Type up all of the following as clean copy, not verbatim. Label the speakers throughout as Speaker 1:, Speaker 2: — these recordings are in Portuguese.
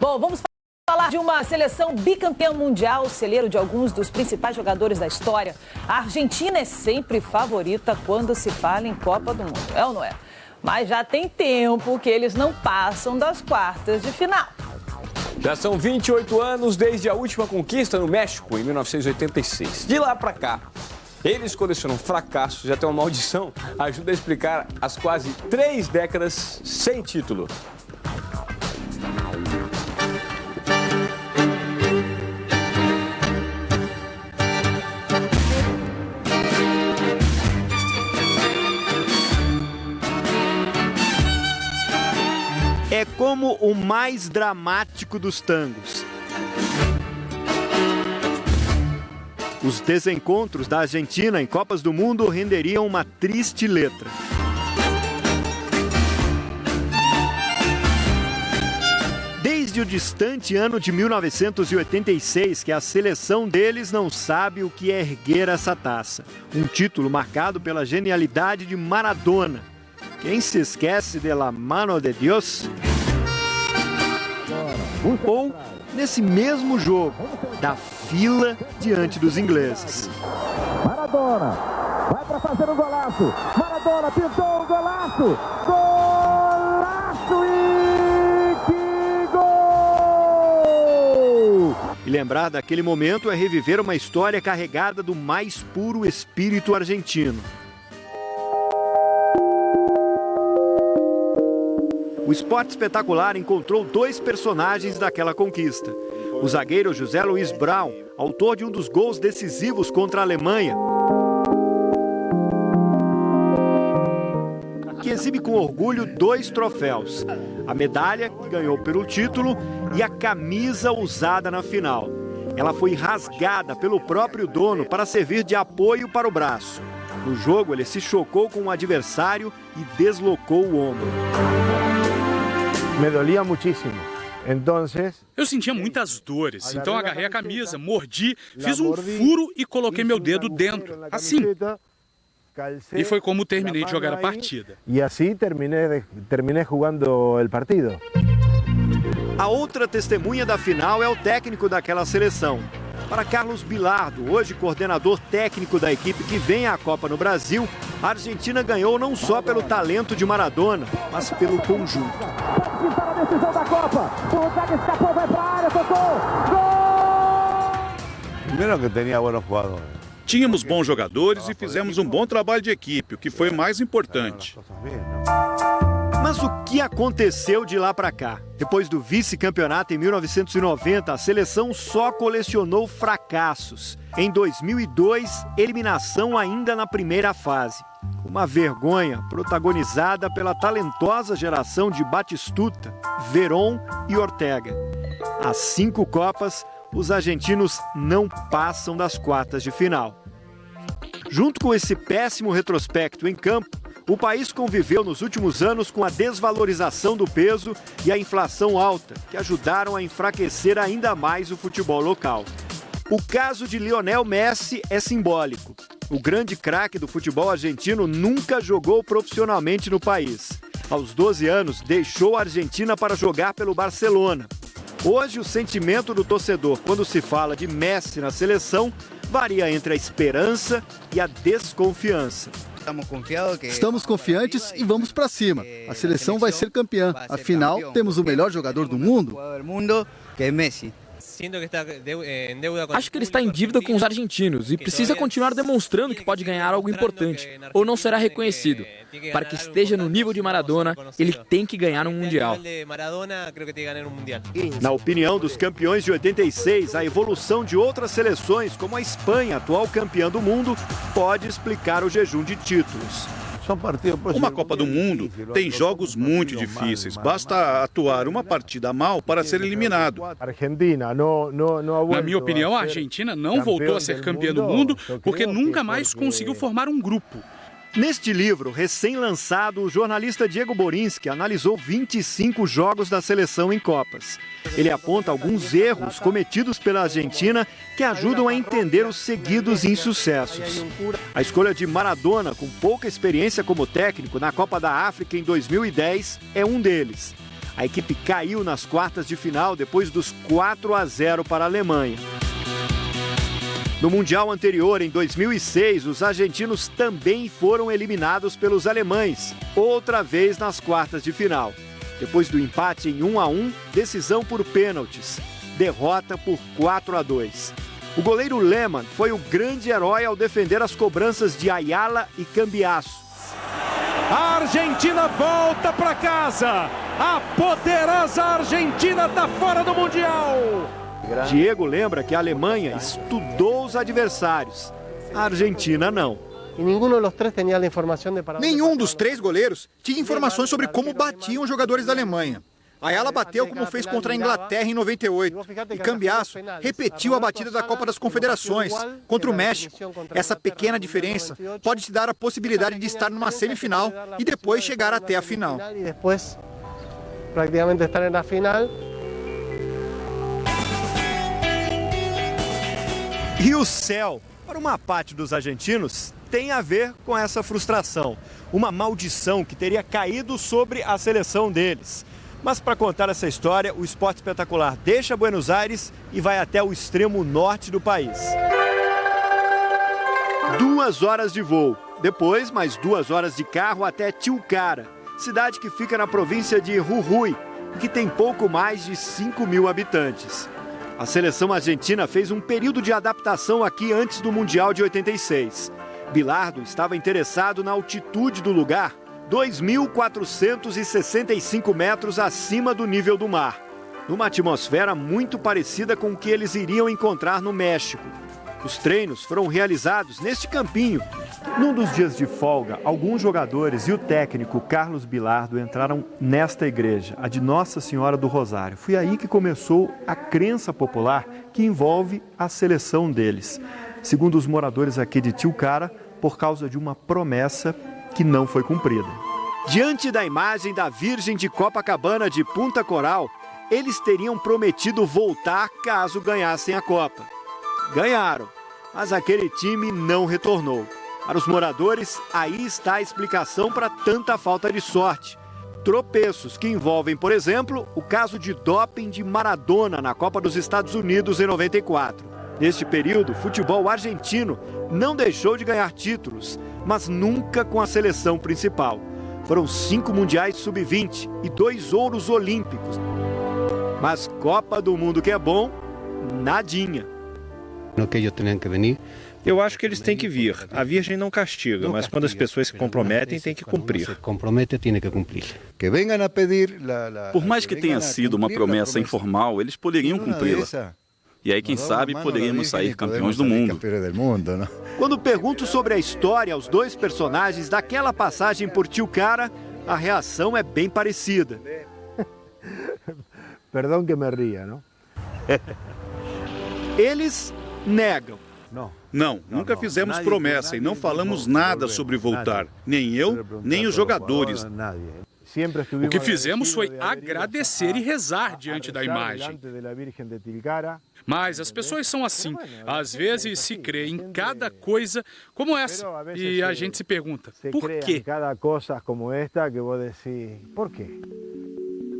Speaker 1: Bom, vamos falar de uma seleção bicampeã mundial, celeiro de alguns dos principais jogadores da história. A Argentina é sempre favorita quando se fala em Copa do Mundo, é ou não é? Mas já tem tempo que eles não passam das quartas de final.
Speaker 2: Já são 28 anos desde a última conquista no México, em 1986. De lá pra cá, eles colecionam fracassos e até uma maldição ajuda a explicar as quase 3 décadas sem título.
Speaker 3: É como o mais dramático dos tangos. Os desencontros da Argentina em Copas do Mundo renderiam uma triste letra. Desde o distante ano de 1986, que a seleção deles não sabe o que é erguer essa taça. Um título marcado pela genialidade de Maradona. Quem se esquece de la mano de Dios? Ou, nesse mesmo jogo, da fila diante dos ingleses.
Speaker 4: Maradona vai para fazer um golaço. Maradona pintou um golaço. Golaço e que gol!
Speaker 3: E lembrar daquele momento é reviver uma história carregada do mais puro espírito argentino. O Esporte Espetacular encontrou 2 personagens daquela conquista. O zagueiro José Luiz Brown, autor de um dos gols decisivos contra a Alemanha, que exibe com orgulho 2 troféus. A medalha, que ganhou pelo título, e a camisa usada na final. Ela foi rasgada pelo próprio dono para servir de apoio para o braço. No jogo, ele se chocou com o adversário e deslocou o ombro.
Speaker 5: Me dolia muchísimo.
Speaker 6: Eu sentia muitas dores, então agarrei a camisa, mordi, fiz um furo e coloquei meu dedo dentro, assim. E foi como terminei de jogar a partida.
Speaker 5: E assim terminei jogando o partido.
Speaker 3: A outra testemunha da final é o técnico daquela seleção. Para Carlos Bilardo, hoje coordenador técnico da equipe que vem à Copa no Brasil, a Argentina ganhou não só pelo talento de Maradona, mas pelo conjunto.
Speaker 4: Para a decisão da Copa. O Zague escapou, vai para a área, tocou. Gol!
Speaker 5: Primeiro que tinha bons jogadores.
Speaker 7: Tínhamos bons jogadores e fizemos um bom trabalho de equipe, o que foi o mais importante.
Speaker 3: Mas o que aconteceu de lá para cá? Depois do vice-campeonato em 1990, a seleção só colecionou fracassos. Em 2002, eliminação ainda na primeira fase. Uma vergonha protagonizada pela talentosa geração de Batistuta, Verón e Ortega. Às 5 Copas, os argentinos não passam das quartas de final. Junto com esse péssimo retrospecto em campo, o país conviveu nos últimos anos com a desvalorização do peso e a inflação alta, que ajudaram a enfraquecer ainda mais o futebol local. O caso de Lionel Messi é simbólico. O grande craque do futebol argentino nunca jogou profissionalmente no país. Aos 12 anos, deixou a Argentina para jogar pelo Barcelona. Hoje, o sentimento do torcedor quando se fala de Messi na seleção varia entre a esperança e a desconfiança.
Speaker 8: Estamos confiantes e vamos para cima. A seleção vai ser campeã. Afinal, temos o melhor jogador do mundo.
Speaker 9: Que é Messi.
Speaker 10: Acho que ele está em dívida com os argentinos e precisa continuar demonstrando que pode ganhar algo importante, ou não será reconhecido. Para que esteja no nível de Maradona, ele tem que ganhar um Mundial.
Speaker 3: Na opinião dos campeões de 86, a evolução de outras seleções, como a Espanha, atual campeã do mundo, pode explicar o jejum de títulos.
Speaker 7: Uma Copa do Mundo tem jogos muito difíceis. Basta atuar uma partida mal para ser eliminado.
Speaker 6: Na minha opinião, a Argentina não voltou a ser campeã do mundo porque nunca mais conseguiu formar um grupo.
Speaker 3: Neste livro, recém-lançado, o jornalista Diego Borinski analisou 25 jogos da seleção em Copas. Ele aponta alguns erros cometidos pela Argentina que ajudam a entender os seguidos insucessos. A escolha de Maradona, com pouca experiência como técnico, na Copa da África em 2010, é um deles. A equipe caiu nas quartas de final depois dos 4-0 para a Alemanha. No Mundial anterior, em 2006, os argentinos também foram eliminados pelos alemães, outra vez nas quartas de final. Depois do empate em 1-1, decisão por pênaltis, derrota por 4-2. O goleiro Lehmann foi o grande herói ao defender as cobranças de Ayala e Cambiasso.
Speaker 4: A Argentina volta para casa. A poderosa Argentina está fora do Mundial.
Speaker 3: Diego lembra que a Alemanha estudou os adversários. A Argentina não.
Speaker 11: Nenhum dos três goleiros tinha informações sobre como batiam os jogadores da Alemanha. Ayala bateu como fez contra a Inglaterra em 98. E Cambiasso repetiu a batida da Copa das Confederações contra o México. Essa pequena diferença pode te dar a possibilidade de estar numa semifinal e depois chegar até a final.
Speaker 3: E o céu, para uma parte dos argentinos, tem a ver com essa frustração. Uma maldição que teria caído sobre a seleção deles. Mas para contar essa história, o Esporte Espetacular deixa Buenos Aires e vai até o extremo norte do país. 2 horas de voo. Depois, mais 2 horas de carro até Tilcara, cidade que fica na província de Jujuy e que tem pouco mais de 5.000 habitantes. A seleção argentina fez um período de adaptação aqui antes do Mundial de 86. Bilardo estava interessado na altitude do lugar, 2.465 metros acima do nível do mar, numa atmosfera muito parecida com o que eles iriam encontrar no México. Os treinos foram realizados neste campinho. Num dos dias de folga, alguns jogadores e o técnico Carlos Bilardo entraram nesta igreja, a de Nossa Senhora do Rosário. Foi aí que começou a crença popular que envolve a seleção deles. Segundo os moradores aqui de Tilcara, por causa de uma promessa que não foi cumprida. Diante da imagem da Virgem de Copacabana de Punta Coral, eles teriam prometido voltar caso ganhassem a Copa. Ganharam, mas aquele time não retornou. Para os moradores, aí está a explicação para tanta falta de sorte. Tropeços que envolvem, por exemplo, o caso de doping de Maradona na Copa dos Estados Unidos em 94. Neste período, o futebol argentino não deixou de ganhar títulos, mas nunca com a seleção principal. Foram 5 mundiais sub-20 e 2 ouros olímpicos. Mas Copa do Mundo que é bom, nadinha.
Speaker 12: Eu acho que eles têm que vir. A Virgem não castiga, mas quando as pessoas se comprometem, tem que cumprir.
Speaker 13: Por mais que tenha sido uma promessa informal, eles poderiam cumpri-la. E aí, quem sabe, poderíamos sair campeões do mundo.
Speaker 3: Quando pergunto sobre a história aos 2 personagens daquela passagem por Tilcara, a reação é bem parecida.
Speaker 5: Perdão que me ria, não?
Speaker 3: Eles negam.
Speaker 7: Não, nunca fizemos promessa e não falamos nada sobre voltar. Nem eu, nem os jogadores.
Speaker 6: O que fizemos foi agradecer e rezar diante da imagem. Mas as pessoas são assim. Às vezes se crê em cada coisa como essa. E a gente se pergunta, por quê?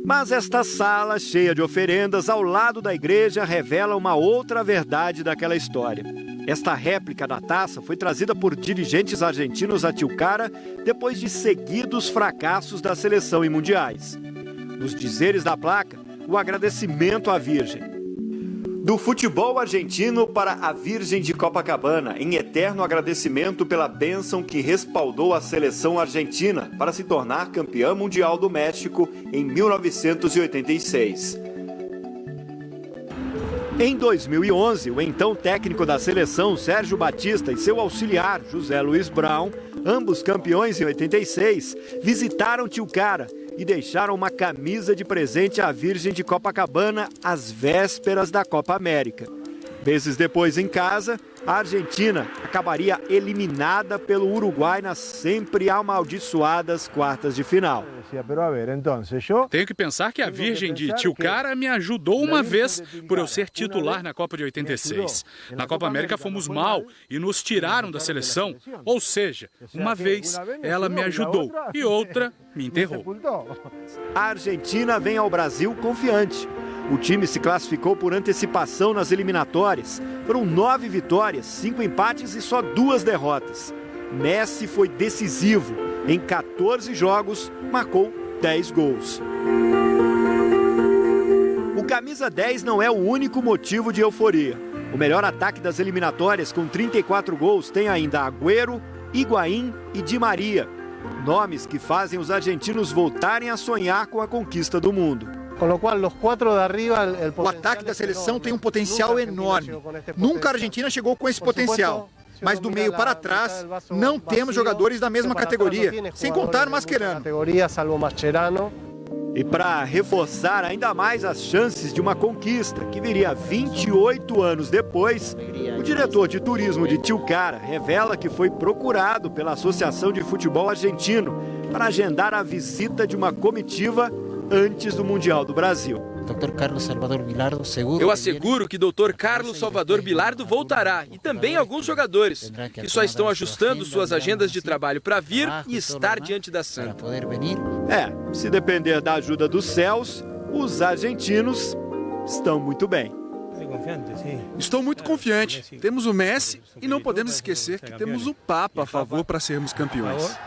Speaker 3: Mas esta sala, cheia de oferendas ao lado da igreja, revela uma outra verdade daquela história. Esta réplica da taça foi trazida por dirigentes argentinos a Tilcara depois de seguidos fracassos da seleção em mundiais. Nos dizeres da placa, o agradecimento à Virgem. Do futebol argentino para a Virgem de Copacabana, em eterno agradecimento pela bênção que respaldou a seleção argentina para se tornar campeã mundial do México em 1986. Em 2011, o então técnico da seleção, Sérgio Batista, e seu auxiliar, José Luiz Brown, ambos campeões em 86, visitaram Tilcara e deixaram uma camisa de presente à Virgem de Copacabana às vésperas da Copa América. Meses depois, em casa, a Argentina acabaria eliminada pelo Uruguai nas sempre amaldiçoadas quartas de final.
Speaker 6: Tenho que pensar que a Virgem de Tilcara me ajudou uma vez por eu ser titular na Copa de 86. Na Copa América fomos mal e nos tiraram da seleção. Ou seja, uma vez ela me ajudou e outra me enterrou.
Speaker 3: A Argentina vem ao Brasil confiante. O time se classificou por antecipação nas eliminatórias. Foram 9 vitórias, 5 empates e só 2 derrotas. Messi foi decisivo. Em 14 jogos, marcou 10 gols. O camisa 10 não é o único motivo de euforia. O melhor ataque das eliminatórias, com 34 gols, tem ainda Agüero, Higuaín e Di Maria. Nomes que fazem os argentinos voltarem a sonhar com a conquista do mundo.
Speaker 11: O ataque da seleção tem um potencial enorme. Nunca a Argentina chegou com esse potencial. Mas do meio para trás, não temos jogadores da mesma categoria, sem contar o Mascherano.
Speaker 3: E para reforçar ainda mais as chances de uma conquista, que viria 28 anos depois, o diretor de turismo de Tilcara revela que foi procurado pela Associação de Futebol Argentino para agendar a visita de uma comitiva antes do Mundial do Brasil.
Speaker 10: Eu asseguro que Dr. Carlos Salvador Bilardo voltará e também alguns jogadores que só estão ajustando suas agendas de trabalho para vir e estar diante da Santa.
Speaker 3: Se depender da ajuda dos céus, os argentinos estão muito bem.
Speaker 14: Estou muito confiante. Temos o Messi e não podemos esquecer que temos o Papa a favor para sermos campeões.